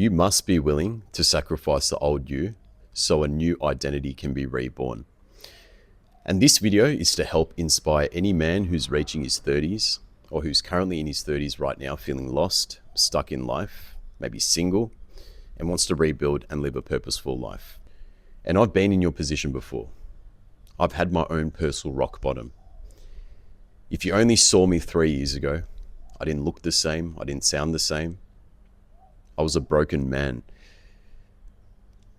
You must be willing to sacrifice the old you so a new identity can be reborn. And this video is to help inspire any man who's reaching his 30s or who's currently in his 30s right now, feeling lost, stuck in life, maybe single, and wants to rebuild and live a purposeful life. And I've been in your position before. I've had my own personal rock bottom. If you only saw me 3 years ago, I didn't look the same, I didn't sound the same. I was a broken man.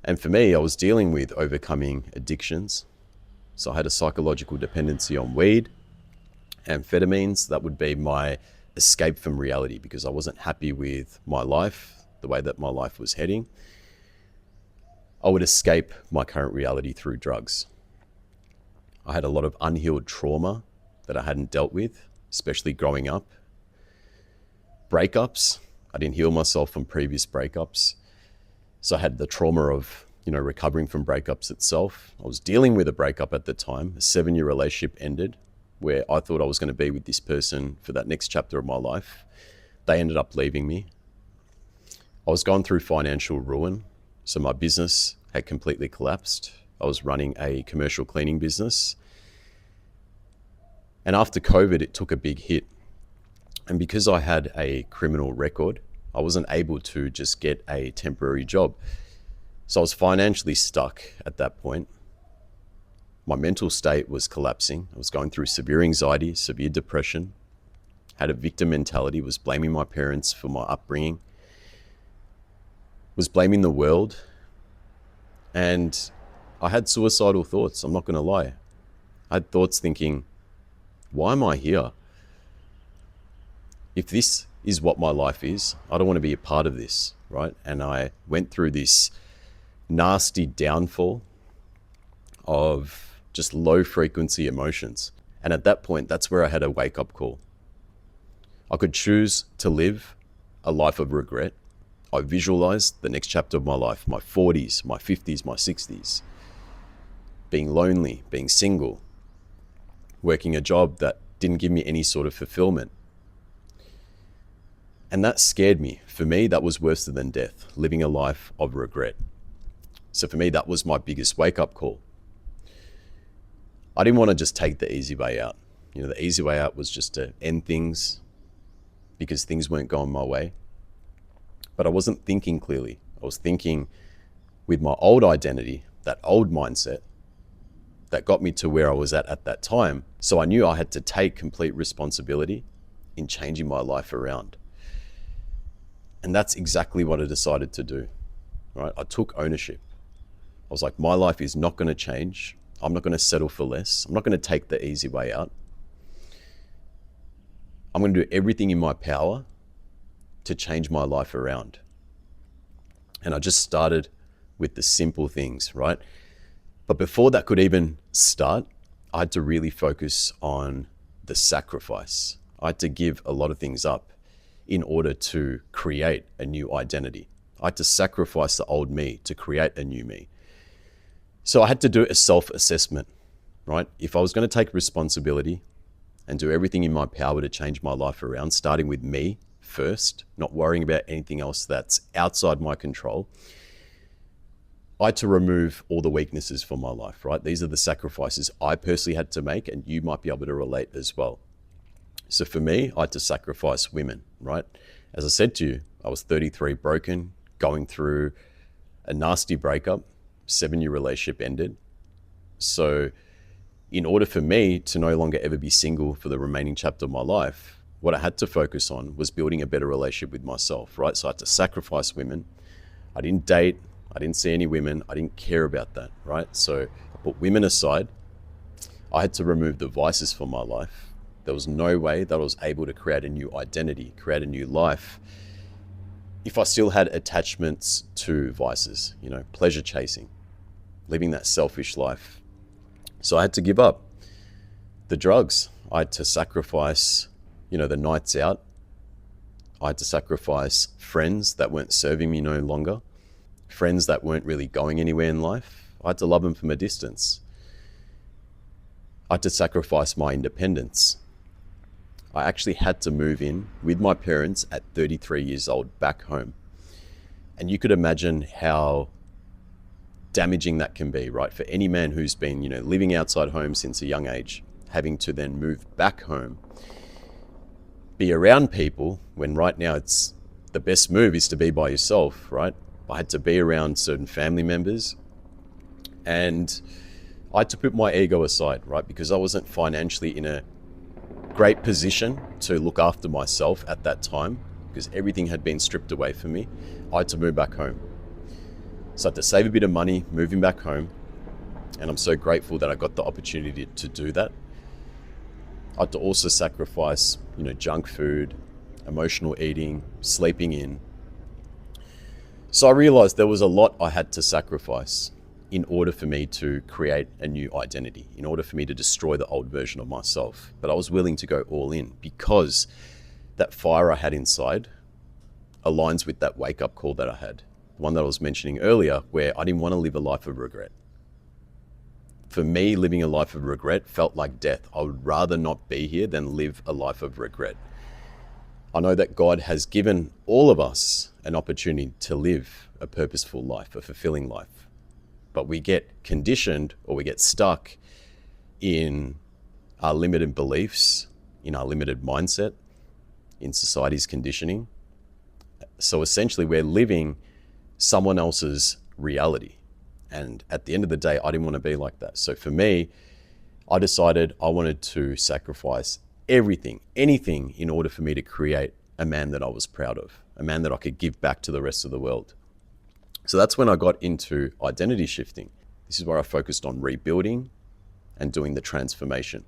And for me, I was dealing with overcoming addictions. So I had a psychological dependency on weed, amphetamines. That would be my escape from reality because I wasn't happy with my life, the way that my life was heading. I would escape my current reality through drugs. I had a lot of unhealed trauma that I hadn't dealt with, especially growing up. Breakups. I didn't heal myself from previous breakups. So I had the trauma of, recovering from breakups itself. I was dealing with a breakup at the time. A 7-year relationship ended where I thought I was going to be with this person for that next chapter of my life. They ended up leaving me. I was going through financial ruin. So my business had completely collapsed. I was running a commercial cleaning business. And after COVID, it took a big hit. And because I had a criminal record, I wasn't able to just get a temporary job. So I was financially stuck at that point. My mental state was collapsing. I was going through severe anxiety, severe depression, had a victim mentality, was blaming my parents for my upbringing, was blaming the world. And I had suicidal thoughts, I'm not going to lie. I had thoughts thinking, why am I here? If this is what my life is, I don't want to be a part of this, right? And I went through this nasty downfall of just low frequency emotions. And at that point, that's where I had a wake up call. I could choose to live a life of regret. I visualized the next chapter of my life, my 40s, my 50s, my 60s, being lonely, being single, working a job that didn't give me any sort of fulfillment. And that scared me. For me, that was worse than death, living a life of regret. So for me, that was my biggest wake-up call. I didn't want to just take the easy way out. The easy way out was just to end things because things weren't going my way. But I wasn't thinking clearly. I was thinking with my old identity, that old mindset that got me to where I was at that time. So I knew I had to take complete responsibility in changing my life around. And that's exactly what I decided to do, right? I took ownership. I was like, my life is not going to change. I'm not going to settle for less. I'm not going to take the easy way out. I'm going to do everything in my power to change my life around. And I just started with the simple things, right? But before that could even start, I had to really focus on the sacrifice. I had to give a lot of things up in order to create a new identity. I had to sacrifice the old me to create a new me. So I had to do a self-assessment, right? If I was going to take responsibility and do everything in my power to change my life around, starting with me first, not worrying about anything else that's outside my control, I had to remove all the weaknesses from my life, right? These are the sacrifices I personally had to make, and you might be able to relate as well. So for me, I had to sacrifice women, right? As I said to you, I was 33, broken, going through a nasty breakup, 7-year relationship ended. So in order for me to no longer ever be single for the remaining chapter of my life, what I had to focus on was building a better relationship with myself, right? So I had to sacrifice women. I didn't date. I didn't see any women. I didn't care about that, right? So I put women aside. I had to remove the vices from my life. There was no way that I was able to create a new identity, create a new life, if I still had attachments to vices, pleasure chasing, living that selfish life. So I had to give up the drugs. I had to sacrifice, the nights out. I had to sacrifice friends that weren't serving me no longer, friends that weren't really going anywhere in life. I had to love them from a distance. I had to sacrifice my independence. I actually had to move in with my parents at 33 years old back home. And you could imagine how damaging that can be, right? For any man who's been, living outside home since a young age, having to then move back home, be around people when right now it's the best move is to be by yourself, right? I had to be around certain family members, and I had to put my ego aside, right? Because I wasn't financially in a great position to look after myself at that time, because everything had been stripped away from me. I had to move back home. So I had to save a bit of money moving back home, and I'm so grateful that I got the opportunity to do that. I had to also sacrifice, junk food, emotional eating, sleeping in. So I realized there was a lot I had to sacrifice in order for me to create a new identity, in order for me to destroy the old version of myself. But I was willing to go all in because that fire I had inside aligns with that wake-up call that I had, one that I was mentioning earlier, where I didn't want to live a life of regret. For me, living a life of regret felt like death. I would rather not be here than live a life of regret. I know that God has given all of us an opportunity to live a purposeful life, a fulfilling life. But we get conditioned, or we get stuck in our limited beliefs, in our limited mindset, in society's conditioning. So essentially we're living someone else's reality. And at the end of the day, I didn't want to be like that. So for me, I decided I wanted to sacrifice everything, anything, in order for me to create a man that I was proud of, a man that I could give back to the rest of the world. So that's when I got into identity shifting. This is where I focused on rebuilding and doing the transformation.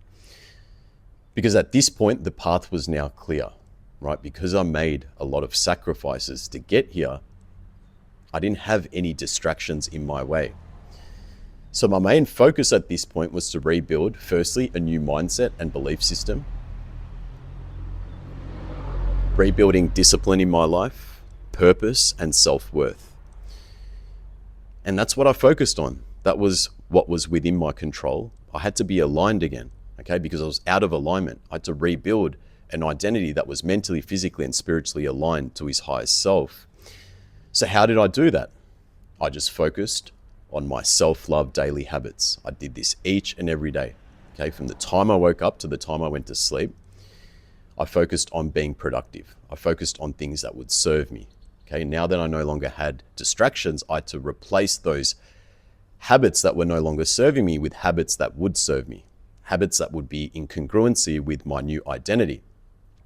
Because at this point, the path was now clear, right? Because I made a lot of sacrifices to get here, I didn't have any distractions in my way. So my main focus at this point was to rebuild, firstly, a new mindset and belief system, rebuilding discipline in my life, purpose, and self-worth. And that's what I focused on. That was what was within my control. I had to be aligned again, okay? Because I was out of alignment. I had to rebuild an identity that was mentally, physically, and spiritually aligned to his highest self. So how did I do that? I just focused on my self-love daily habits. I did this each and every day, okay? From the time I woke up to the time I went to sleep, I focused on being productive. I focused on things that would serve me, okay? Now that I no longer had distractions, I had to replace those habits that were no longer serving me with habits that would serve me, habits that would be in congruency with my new identity.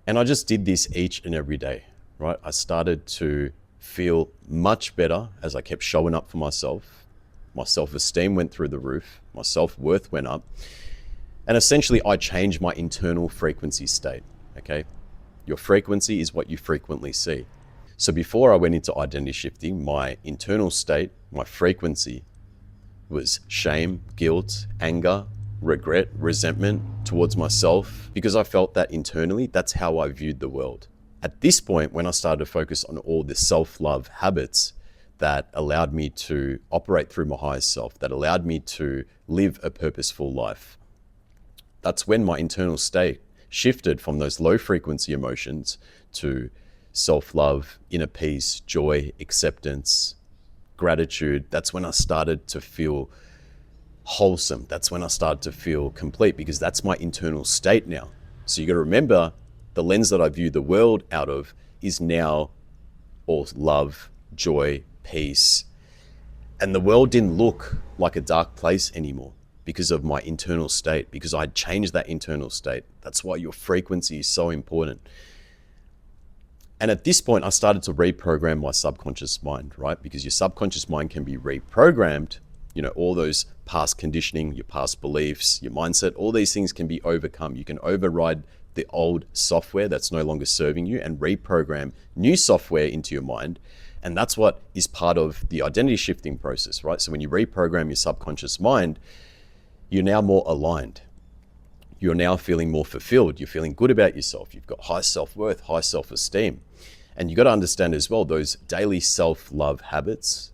And I just did this each and every day, right? I started to feel much better as I kept showing up for myself. My self-esteem went through the roof. My self-worth went up. And essentially, I changed my internal frequency state, okay? Your frequency is what you frequently see. So before I went into identity shifting, my internal state, my frequency was shame, guilt, anger, regret, resentment towards myself, because I felt that internally, that's how I viewed the world. At this point, when I started to focus on all the self-love habits that allowed me to operate through my highest self, that allowed me to live a purposeful life, that's when my internal state shifted from those low frequency emotions to self-love, inner peace, joy, acceptance, gratitude. That's when I started to feel wholesome. That's when I started to feel complete, because that's my internal state now. So you got to remember, the lens that I view the world out of is now all love, joy, peace. And the world didn't look like a dark place anymore because of my internal state, because I had changed that internal state. That's why your frequency is so important. And at this point, I started to reprogram my subconscious mind, right? Because your subconscious mind can be reprogrammed. All those past conditioning, your past beliefs, your mindset, all these things can be overcome. You can override the old software that's no longer serving you and reprogram new software into your mind. And that's what is part of the identity shifting process, right? So when you reprogram your subconscious mind, you're now more aligned. You're now feeling more fulfilled. You're feeling good about yourself. You've got high self-worth, high self-esteem. And you got to understand as well, those daily self-love habits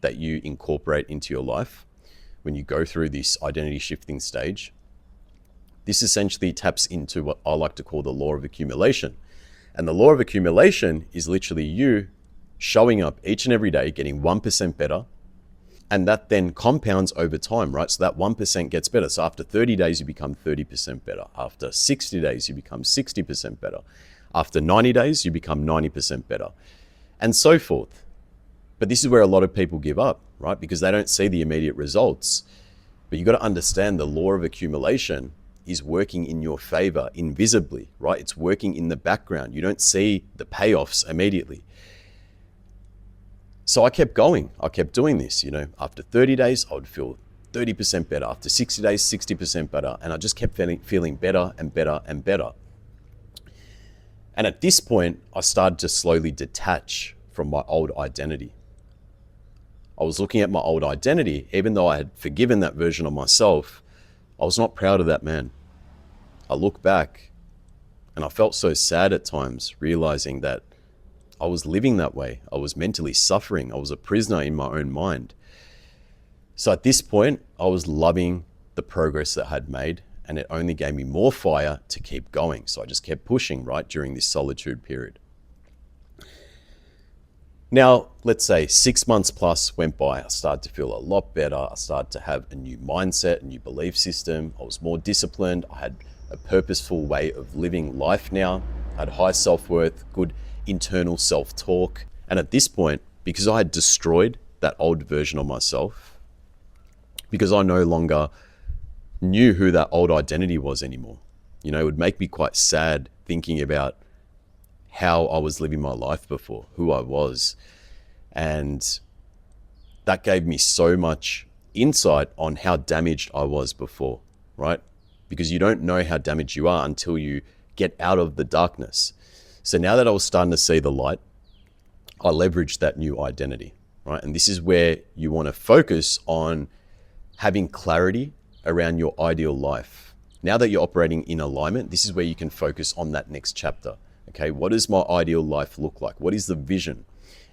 that you incorporate into your life when you go through this identity shifting stage, this essentially taps into what I like to call the law of accumulation. And the law of accumulation is literally you showing up each and every day, getting 1% better. And that then compounds over time, right? So that 1% gets better. So after 30 days, you become 30% better. After 60 days, you become 60% better. After 90 days, you become 90% better, and so forth. But this is where a lot of people give up, right? Because they don't see the immediate results. But you got to understand the law of accumulation is working in your favor invisibly, right? It's working in the background. You don't see the payoffs immediately. So I kept going. I kept doing this, after 30 days, I would feel 30% better. After 60 days, 60% better. And I just kept feeling better and better and better. And at this point, I started to slowly detach from my old identity. I was looking at my old identity, even though I had forgiven that version of myself, I was not proud of that man. I look back and I felt so sad at times, realizing that I was living that way. I was mentally suffering. I was a prisoner in my own mind. So at this point, I was loving the progress that I had made, and it only gave me more fire to keep going. So I just kept pushing, right, during this solitude period. Now, let's say 6 months plus went by. I started to feel a lot better. I started to have a new mindset, a new belief system. I was more disciplined. I had a purposeful way of living life now. I had high self-worth, good internal self-talk. And at this point, because I had destroyed that old version of myself, because I no longer knew who that old identity was anymore, it would make me quite sad thinking about how I was living my life before, who I was. And that gave me so much insight on how damaged I was before, right? Because you don't know how damaged you are until you get out of the darkness. So now that I was starting to see the light, I leveraged that new identity, right? And this is where you want to focus on having clarity around your ideal life. Now that you're operating in alignment, this is where you can focus on that next chapter. Okay, what does my ideal life look like? What is the vision?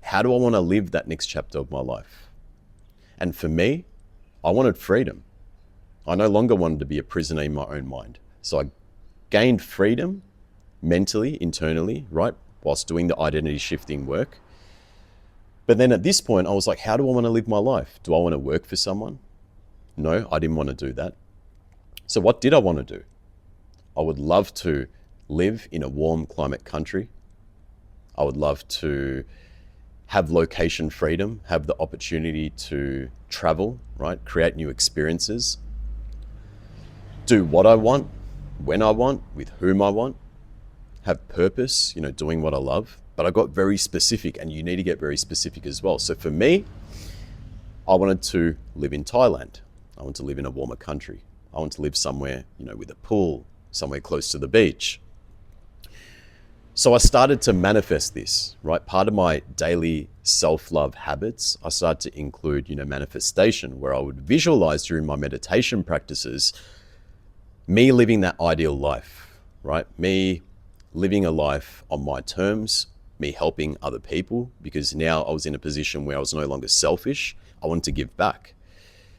How do I want to live that next chapter of my life? And for me, I wanted freedom. I no longer wanted to be a prisoner in my own mind. So I gained freedom mentally, internally, right? Whilst doing the identity shifting work. But then at this point, I was like, how do I want to live my life? Do I want to work for someone? No, I didn't want to do that. So what did I want to do? I would love to live in a warm climate country. I would love to have location freedom, have the opportunity to travel, right? Create new experiences. Do what I want, when I want, with whom I want. Have purpose, doing what I love. But I got very specific, and you need to get very specific as well. So for me, I wanted to live in Thailand. I want to live in a warmer country. I want to live somewhere, with a pool, somewhere close to the beach. So I started to manifest this, right? Part of my daily self-love habits, I started to include, manifestation, where I would visualize during my meditation practices, me living that ideal life, right? Me living a life on my terms, me helping other people, because now I was in a position where I was no longer selfish. I wanted to give back.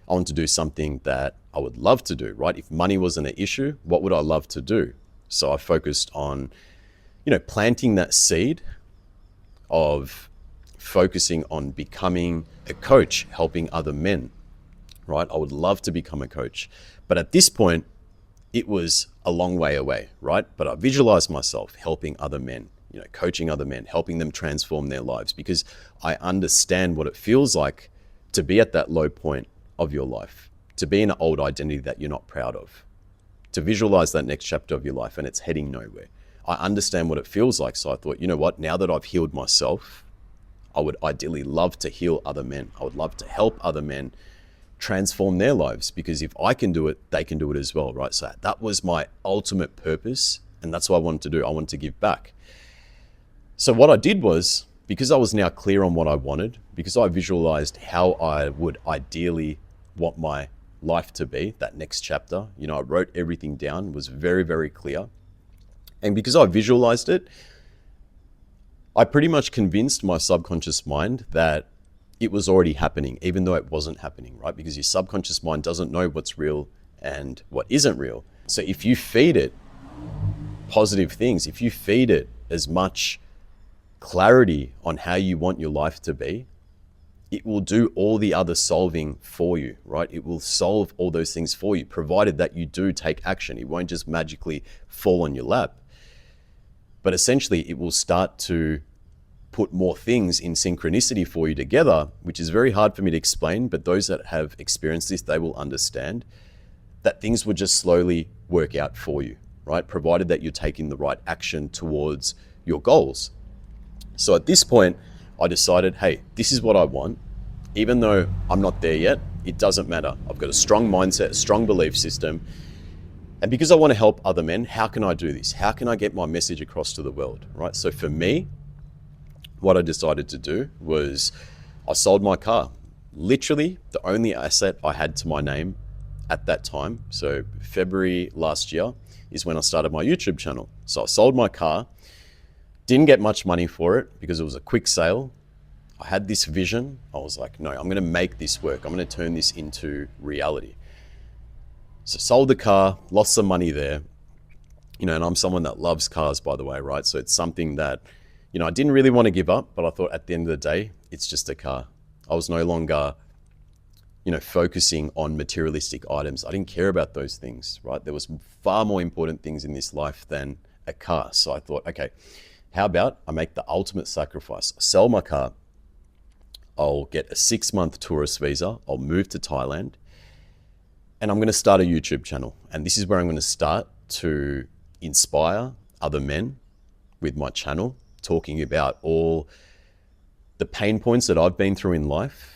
I wanted to do something that I would love to do, right? If money wasn't an issue, what would I love to do? So I focused on, planting that seed of focusing on becoming a coach, helping other men, right? I would love to become a coach. But at this point, it was a long way away, right? But I visualized myself helping other men, coaching other men, helping them transform their lives, because I understand what it feels like to be at that low point of your life, to be in an old identity that you're not proud of, to visualize that next chapter of your life and it's heading nowhere. I understand what it feels like. So I thought, you know what, now that I've healed myself, I would ideally love to heal other men. I would love to help other men transform their lives, because if I can do it, they can do it as well, right? So that was my ultimate purpose, and that's what I wanted to do. I wanted to give back. So what I did was, because I was now clear on what I wanted, because I visualized how I would ideally want my life to be, that next chapter, I wrote everything down, was very, very clear. And because I visualized it, I pretty much convinced my subconscious mind that it was already happening, even though it wasn't happening, right? Because your subconscious mind doesn't know what's real and what isn't real. So if you feed it positive things, if you feed it as much clarity on how you want your life to be, it will do all the other solving for you, right? It will solve all those things for you, provided that you do take action. It won't just magically fall on your lap. But essentially, it will start to put more things in synchronicity for you together, which is very hard for me to explain, but those that have experienced this, they will understand that things will just slowly work out for you, right? Provided that you're taking the right action towards your goals. So at this point, I decided, hey, this is what I want. Even though I'm not there yet, it doesn't matter. I've got a strong mindset, a strong belief system. And because I want to help other men, how can I do this? How can I get my message across to the world, right? So for me, what I decided to do was I sold my car. Literally the only asset I had to my name at that time. So February last year is when I started my YouTube channel. So I sold my car, didn't get much money for it because it was a quick sale. I had this vision. I was like, no, I'm going to make this work. I'm going to turn this into reality. So sold the car, lost some money there, and I'm someone that loves cars, by the way, right? So it's something that, I didn't really want to give up, but I thought at the end of the day, it's just a car. I was no longer, focusing on materialistic items. I didn't care about those things, right? There was far more important things in this life than a car. So I thought, okay, how about I make the ultimate sacrifice? I sell my car. I'll get a 6-month tourist visa. I'll move to Thailand. And I'm going to start a YouTube channel. And this is where I'm going to start to inspire other men with my channel, talking about all the pain points that I've been through in life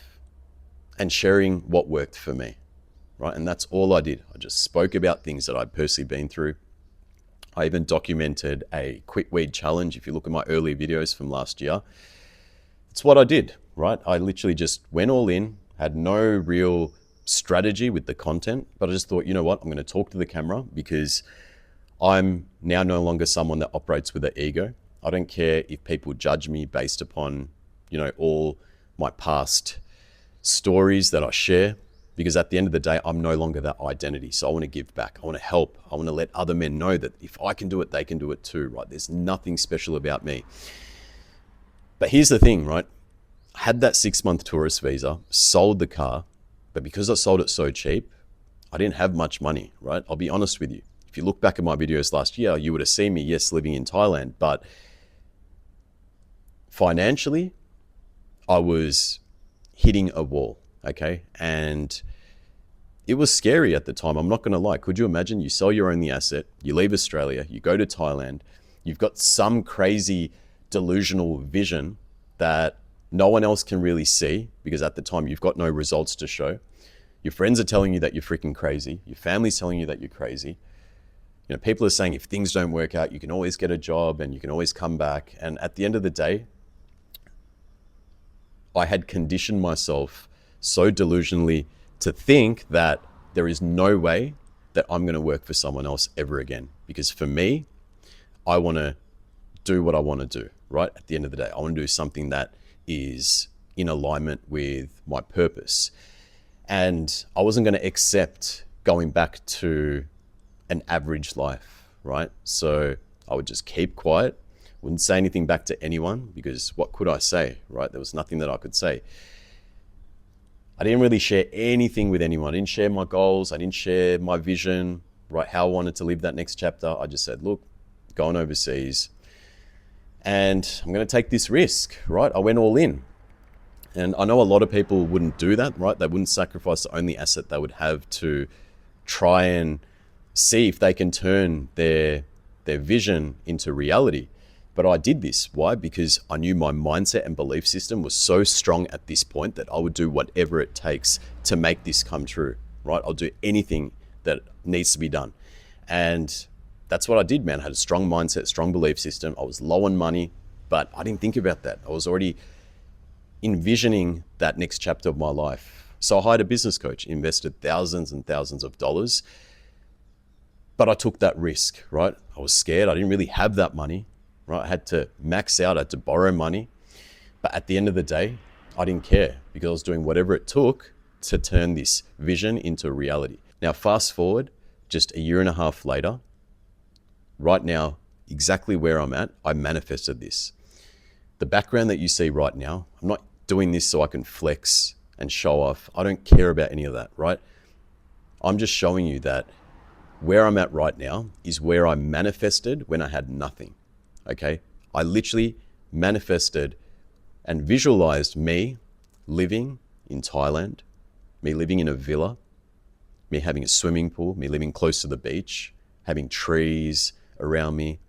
and sharing what worked for me, right? And that's all I did. I just spoke about things that I'd personally been through. I even documented a quit weed challenge. If you look at my earlier videos from last year, it's what I did, right? I literally just went all in, had no real strategy with the content, but I just thought, you know what, I'm going to talk to the camera because I'm now no longer someone that operates with an ego. I don't care if people judge me based upon, all my past stories that I share, because at the end of the day, I'm no longer that identity. So I want to give back. I want to help. I want to let other men know that if I can do it, they can do it too, right? There's nothing special about me. But here's the thing, right? I had that 6-month tourist visa, sold the car, but because I sold it so cheap, I didn't have much money, right? I'll be honest with you. If you look back at my videos last year, you would have seen me, yes, living in Thailand, but financially, I was hitting a wall, okay? And it was scary at the time. I'm not going to lie. Could you imagine you sell your only asset, you leave Australia, you go to Thailand, you've got some crazy delusional vision that no one else can really see because at the time you've got no results to show. Your friends are telling you that you're freaking crazy. Your family's telling you that you're crazy. People are saying if things don't work out, you can always get a job and you can always come back. And at the end of the day, I had conditioned myself so delusionally to think that there is no way that I'm going to work for someone else ever again. Because for me, I want to do what I want to do, right? At the end of the day, I want to do something that is in alignment with my purpose. And I wasn't going to accept going back to an average life, right? So I would just keep quiet, wouldn't say anything back to anyone because what could I say, right? There was nothing that I could say. I didn't really share anything with anyone. I didn't share my goals. I didn't share my vision, right? How I wanted to live that next chapter. I just said, look, going overseas and I'm going to take this risk, right? I went all in. And I know a lot of people wouldn't do that, right? They wouldn't sacrifice the only asset they would have to try and see if they can turn their vision into reality. But I did this. Why? Because I knew my mindset and belief system was so strong at this point that I would do whatever it takes to make this come true, right? I'll do anything that needs to be done. And that's what I did, man. I had a strong mindset, strong belief system. I was low on money, but I didn't think about that. I was already envisioning that next chapter of my life. So I hired a business coach, invested thousands and thousands of dollars, but I took that risk, right? I was scared. I didn't really have that money, right? I had to max out, I had to borrow money. But at the end of the day, I didn't care because I was doing whatever it took to turn this vision into reality. Now, fast forward just a year and a half later, right now, exactly where I'm at, I manifested this. The background that you see right now, I'm not doing this so I can flex and show off. I don't care about any of that, right? I'm just showing you that where I'm at right now is where I manifested when I had nothing, okay? I literally manifested and visualized me living in Thailand, me living in a villa, me having a swimming pool, me living close to the beach, having trees around me,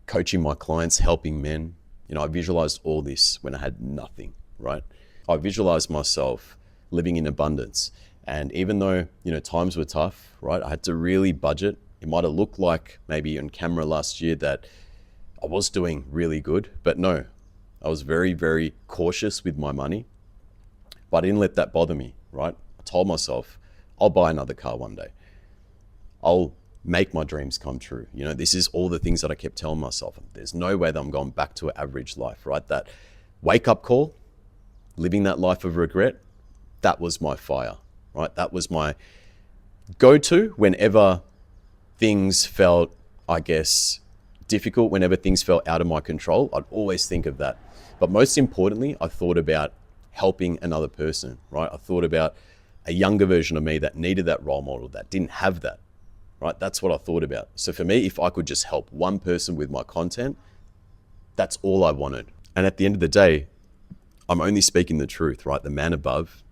coaching my clients, helping men. I visualized all this when I had nothing, right? I visualized myself living in abundance. And even though, times were tough, right? I had to really budget. It might have looked like maybe on camera last year that I was doing really good, but no, I was very, very cautious with my money, but I didn't let that bother me, right? I told myself, I'll buy another car one day. I'll make my dreams come true. This is all the things that I kept telling myself. There's no way that I'm going back to an average life, right? That wake up call, living that life of regret, that was my fire, right? That was my go-to whenever things felt, I guess, difficult, whenever things felt out of my control. I'd always think of that. But most importantly, I thought about helping another person, right? I thought about a younger version of me that needed that role model, that didn't have that, right? That's what I thought about. So for me, if I could just help one person with my content, that's all I wanted. And at the end of the day, I'm only speaking the truth, right? The man above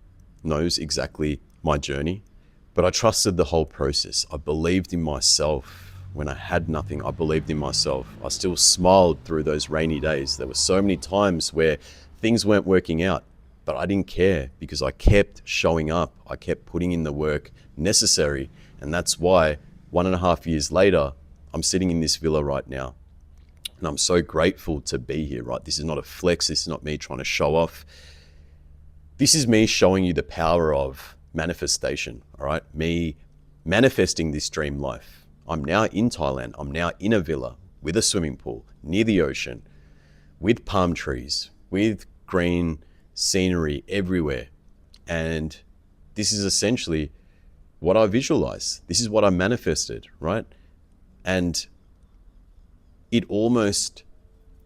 knows exactly my journey, but I trusted the whole process. I believed in myself when I had nothing. I believed in myself. I still smiled through those rainy days. There were so many times where things weren't working out, but I didn't care because I kept showing up. I kept putting in the work necessary. And that's why 1.5 years later, I'm sitting in this villa right now. And I'm so grateful to be here, right? This is not a flex. This is not me trying to show off. This is me showing you the power of manifestation, all right? Me manifesting this dream life. I'm now in Thailand. I'm now in a villa with a swimming pool near the ocean, with palm trees, with green scenery everywhere. And this is essentially what I visualize. This is what I manifested, right? And it almost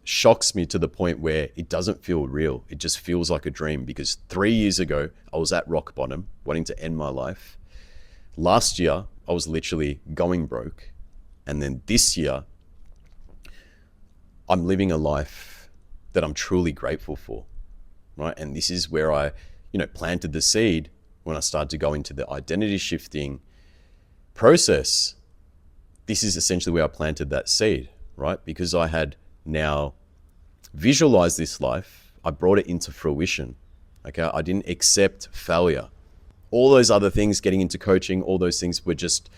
shocks me to the point where it doesn't feel real. It just feels like a dream, because 3 years ago, I was at rock bottom, wanting to end my life. Last year, I was literally going broke. And then this year, I'm living a life that I'm truly grateful for, right? And this is where I, planted the seed when I started to go into the identity shifting process. This is essentially where I planted that seed, right? Because I had now visualized this life, I brought it into fruition. Okay, I didn't accept failure. All those other things, getting into coaching, all those things were just,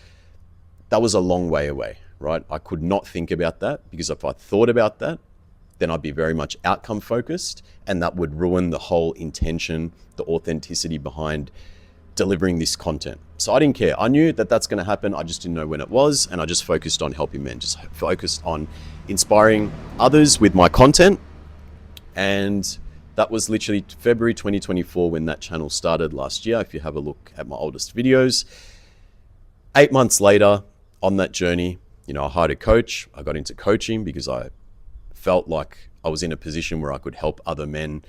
that was a long way away, right? I could not think about that, because if I thought about that, then I'd be very much outcome focused, and that would ruin the whole intention, the authenticity behind delivering this content. So I didn't care. I knew that that's going to happen. I just didn't know when it was. And I just focused on helping men, just focused on inspiring others with my content. And that was literally February 2024 when that channel started last year. If you have a look at my oldest videos, 8 months later on that journey, I hired a coach. I got into coaching because I felt like I was in a position where I could help other men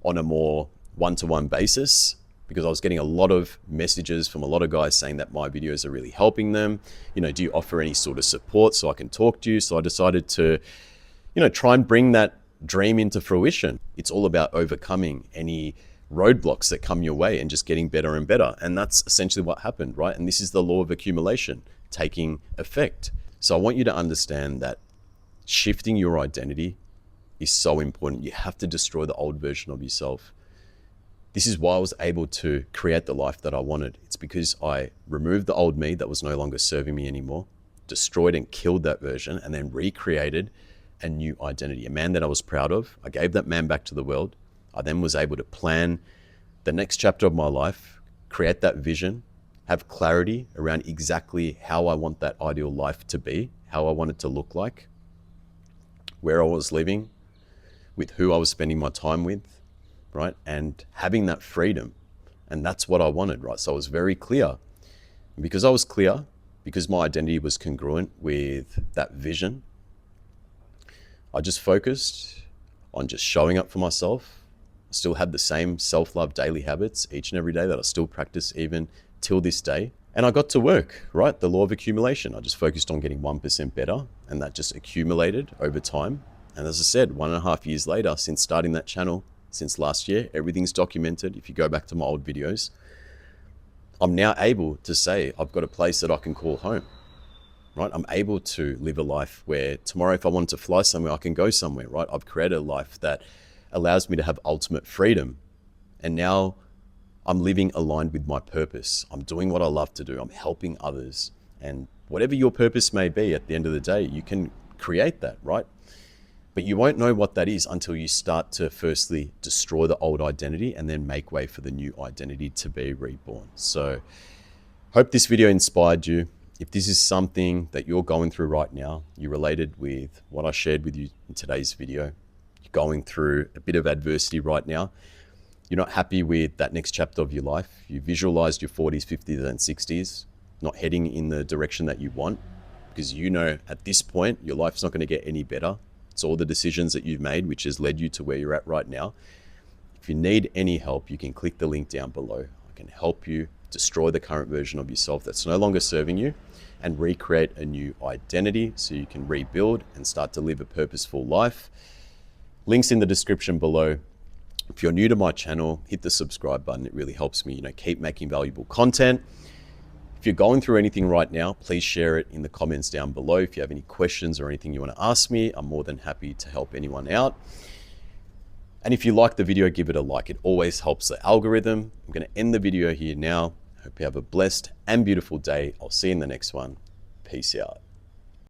on a more one-to-one basis, because I was getting a lot of messages from a lot of guys saying that my videos are really helping them. Do you offer any sort of support so I can talk to you? So I decided to, try and bring that dream into fruition. It's all about overcoming any roadblocks that come your way and just getting better and better. And that's essentially what happened, right? And this is the law of accumulation taking effect. So I want you to understand that shifting your identity is so important. You have to destroy the old version of yourself. This is why I was able to create the life that I wanted. It's because I removed the old me that was no longer serving me anymore, destroyed and killed that version, and then recreated a new identity, a man that I was proud of. I gave that man back to the world. I then was able to plan the next chapter of my life, create that vision, have clarity around exactly how I want that ideal life to be, how I want it to look like, where I was living, with who I was spending my time with, right? And having that freedom. And that's what I wanted, right? So I was very clear. And because I was clear, because my identity was congruent with that vision, I just focused on just showing up for myself. I still had the same self-love daily habits each and every day that I still practice even till this day. And I got to work, right? The law of accumulation. I just focused on getting 1% better, and that just accumulated over time. And as I said, 1.5 years later, since starting that channel, since last year, everything's documented. If you go back to my old videos, I'm now able to say I've got a place that I can call home, right? I'm able to live a life where tomorrow, if I wanted to fly somewhere, I can go somewhere, right? I've created a life that allows me to have ultimate freedom. And now I'm living aligned with my purpose. I'm doing what I love to do. I'm helping others. And whatever your purpose may be, at the end of the day, you can create that, right? But you won't know what that is until you start to firstly destroy the old identity and then make way for the new identity to be reborn. So hope this video inspired you. If this is something that you're going through right now, you related with what I shared with you in today's video, you're going through a bit of adversity right now, you're not happy with that next chapter of your life, you visualized your 40s, 50s, and 60s, not heading in the direction that you want, because you know at this point, your life's not going to get any better. It's all the decisions that you've made, which has led you to where you're at right now. If you need any help, you can click the link down below. I can help you destroy the current version of yourself that's no longer serving you and recreate a new identity so you can rebuild and start to live a purposeful life. Links in the description below. If you're new to my channel, hit the subscribe button. It really helps me, keep making valuable content. If you're going through anything right now, please share it in the comments down below. If you have any questions or anything you want to ask me, I'm more than happy to help anyone out. And if you like the video, give it a like. It always helps the algorithm. I'm going to end the video here now. Hope you have a blessed and beautiful day. I'll see you in the next one. Peace out.